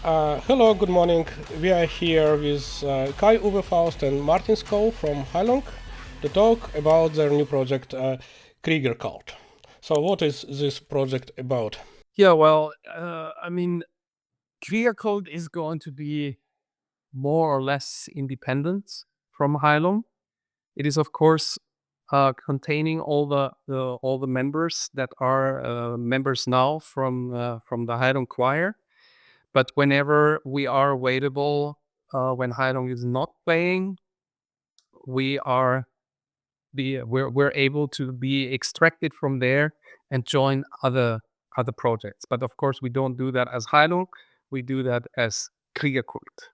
Hello, good morning. We are here with Kai Uwe Faust and Martin Skou from Heilung to talk about their new project, Kriigerkvlt. So, what is this project about? Yeah, well, Kriigerkvlt is going to be more or less independent from Heilung. It is, of course, containing all the members that are members now from the Heilung choir. But whenever we are available, when Heilung is not playing, we are we're able to be extracted from there and join other projects. But of course, we don't do that as Heilung. We do that as Kriigerkvlt.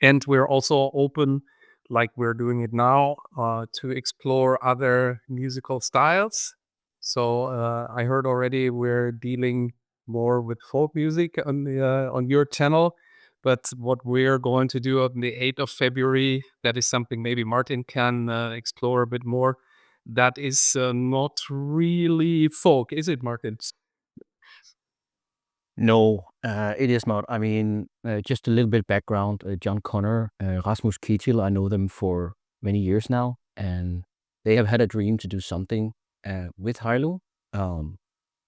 And we're also open, like we're doing it now, to explore other musical styles. So I heard already we're dealing more with folk music on your channel. But what we're going to do on the 8th of February, that is something maybe Martin can explore a bit more. That is not really folk, is it, Martin? No, it is not. Just a little bit background. John Connor, Rasmus Ketil, I know them for many years now, and they have had a dream to do something with Heilung.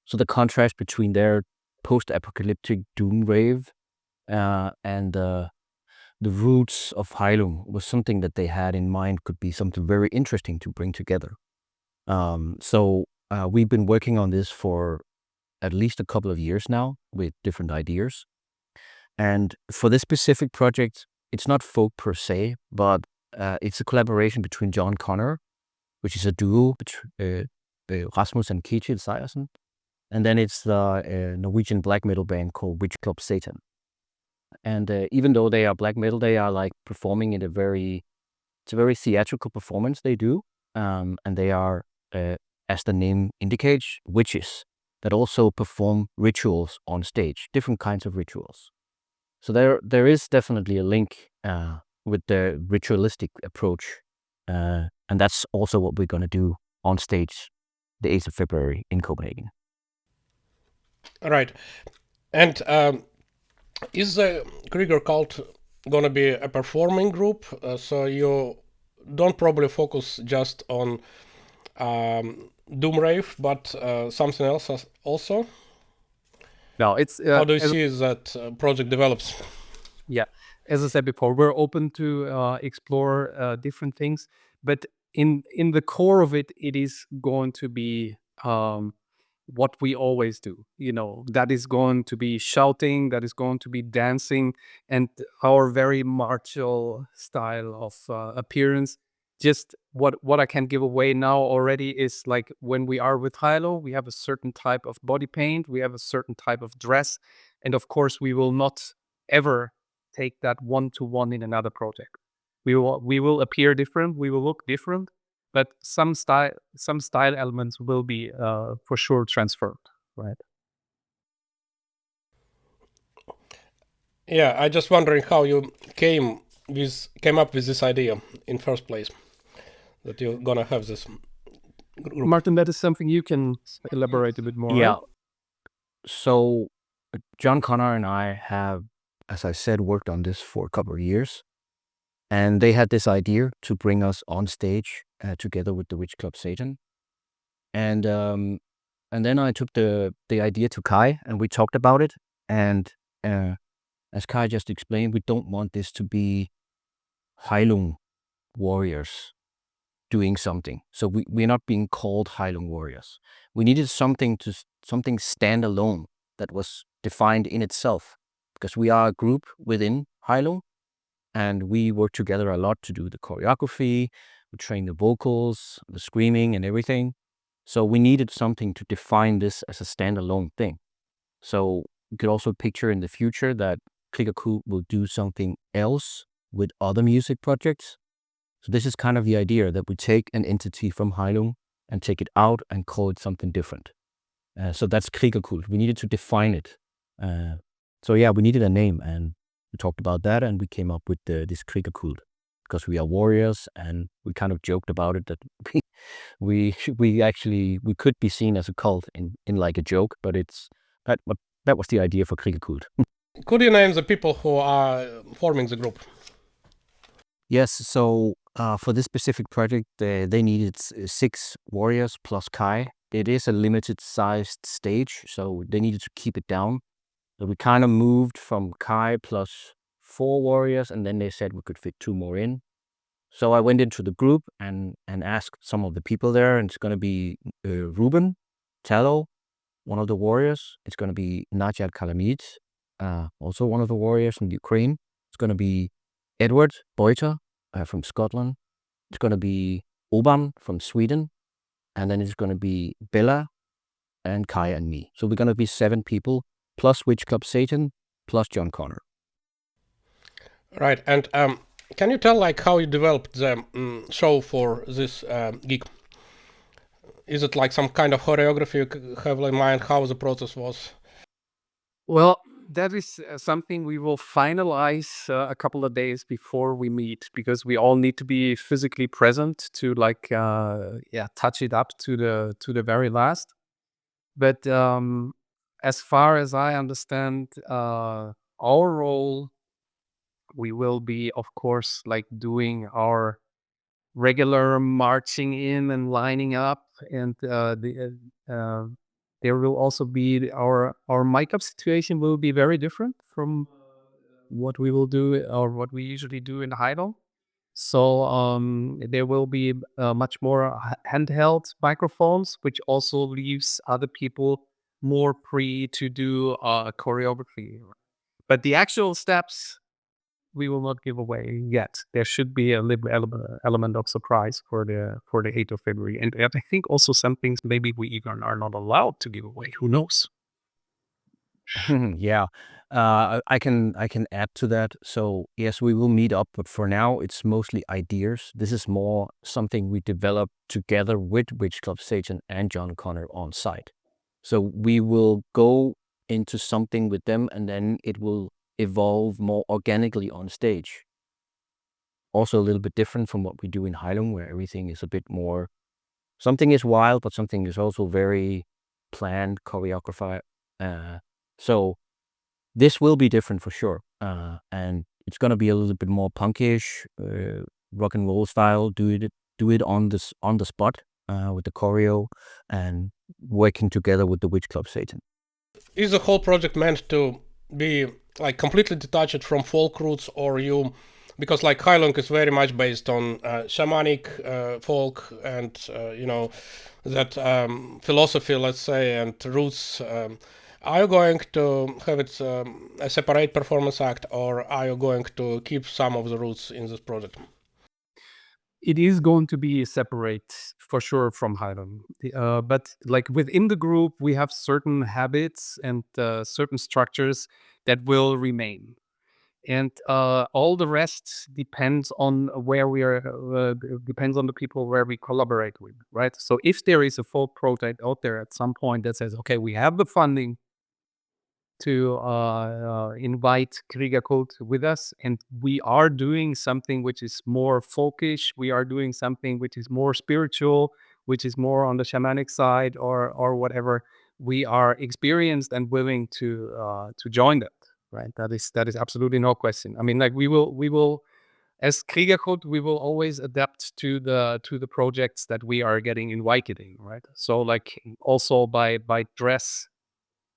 So the contrast between their post-apocalyptic doom rave and the roots of Heilung was something that they had in mind could be something very interesting to bring together. So we've been working on this for at least a couple of years now with different ideas. And for this specific project, it's not folk per se, but it's a collaboration between John Connor, which is a duo between Rasmus and Ketil Sejersen, and then it's the Norwegian black metal band called Witch Club Satan. And even though they are black metal, they are like performing in it's a very theatrical performance they do, and they are, as the name indicates, witches that also perform rituals on stage, different kinds of rituals. So there is definitely a link with the ritualistic approach, and that's also what we're going to do on stage the 8th of February in Copenhagen. Right. And is the Kriigerkvlt gonna be a performing group? So you don't probably focus just on doom rave, but something else also? No, it's How do you see that project develops? Yeah, as I said before, we're open to explore different things, but in the core of it, it is going to be what we always do. That is going to be shouting, that is going to be dancing, and our very martial style of appearance. Just what I can give away now already is like when we are with Hilo, we have a certain type of body paint, we have a certain type of dress, and of course, we will not ever take that one-to-one in another project. We will appear different, we will look different, but some style elements will be for sure transferred, right? Yeah, I just wondering how you came up with this idea in first place, that you're gonna have this group. Martin, that is something you can elaborate a bit more. Yeah. Right? So John Connor and I have, as I said, worked on this for a couple of years, and they had this idea to bring us on stage together with the Witch Club Satan, and then I took the idea to Kai, and we talked about it. And as Kai just explained, we don't want this to be Heilung warriors doing something. So we're not being called Heilung warriors. We needed something standalone that was defined in itself, because we are a group within Heilung, and we work together a lot to do the choreography, we train the vocals, the screaming and everything. So we needed something to define this as a standalone thing. So you could also picture in the future that Kriigerkvlt will do something else with other music projects. So this is kind of the idea, that we take an entity from Heilung and take it out and call it something different. So that's Kriigerkvlt. We needed to define it. So yeah, we needed a name, and we talked about that, and we came up with this Kriigerkvlt, because we are warriors, and we kind of joked about it that we could be seen as a cult in like a joke, but that was the idea for Kriigerkvlt. Could you name the people who are forming the group? Yes, so for this specific project, they needed 6 warriors plus Kai. It is a limited sized stage, so they needed to keep it down. So we kind of moved from Kai plus 4 warriors, and then they said we could fit 2 more in. So I went into the group and asked some of the people there, and it's going to be Ruben, Talo, one of the warriors. It's going to be Nadia Kalamid, also one of the warriors from Ukraine. It's going to be Edward Beuter from Scotland. It's going to be Oban from Sweden. And then it's going to be Bella and Kai and me. So we're going to be 7 people, plus Witch Club Satan, plus John Connor. Right, and can you tell like how you developed the show for this gig? Is it like some kind of choreography you have in mind? How the process was? Well, that is something we will finalize a couple of days before we meet, because we all need to be physically present to touch it up to the very last. But as far as I understand, our role, we will be, of course, like doing our regular marching in and lining up, and there will also be our mic-up situation will be very different from what we will do or what we usually do in Heilung. So there will be much more handheld microphones, which also leaves other people more free to do choreography. But the actual steps we will not give away yet. There should be a little element of surprise for the 8th of February, and I think also some things maybe we even are not allowed to give away. Who knows? Yeah, I can add to that. So yes, we will meet up, but for now it's mostly ideas. This is more something we develop together with Witch Club Satan and John Connor on site. So we will go into something with them, and then it will evolve more organically on stage. Also a little bit different from what we do in Heilung, where everything is a bit more, something is wild, but something is also very planned, choreographed. So this will be different for sure. And it's going to be a little bit more punkish, rock and roll style. Do it on the spot with the choreo and working together with the Witch Club Satan. Is the whole project meant to be like completely detached from folk roots, or you, because like Heilung is very much based on shamanic folk and that philosophy, let's say, and roots. Are you going to have it a separate performance act, or are you going to keep some of the roots in this project? It is going to be separate for sure from Heilung. But like within the group, we have certain habits and certain structures that will remain. And all the rest depends on where we are, depends on the people where we collaborate with, right? So if there is a folk project out there at some point that says, okay, we have the funding to invite Kriigerkvlt with us, and we are doing something which is more folkish, we are doing something which is more spiritual, which is more on the shamanic side, or whatever, we are experienced and willing to join that, right? That is absolutely no question. I mean, like we will as Kriigerkvlt, we will always adapt to the projects that we are getting invited in, right? So like also by dress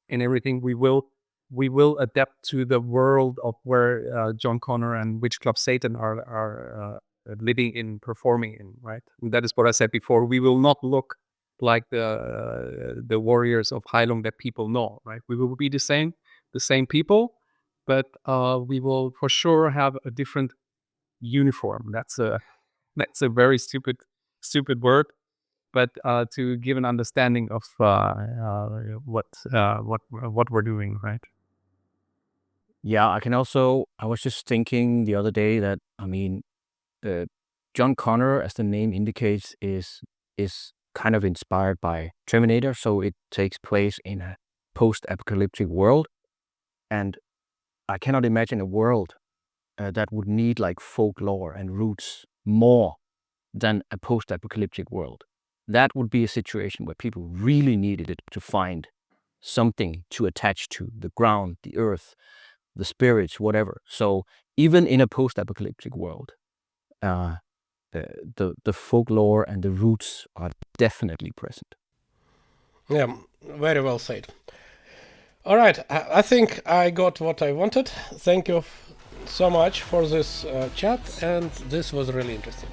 and everything, we will adapt to the world of where John Connor and Witch Club Satan are living in, performing in, right? And that is what I said before. We will not look like the warriors of Heilung that people know, right? We will be the same people, but we will for sure have a different uniform. That's a very stupid word, but to give an understanding of what we're doing, right? Yeah, I was just thinking the other day that, I mean, John Connor, as the name indicates, is kind of inspired by Terminator, so it takes place in a post-apocalyptic world, and I cannot imagine a world that would need like folklore and roots more than a post-apocalyptic world. That would be a situation where people really needed it to find something to attach to: the ground, the earth, the spirits, whatever. So even in a post-apocalyptic world, the folklore and the roots are definitely present. Yeah, very well said. All right, I think I got what I wanted. Thank you so much for this chat, and this was really interesting.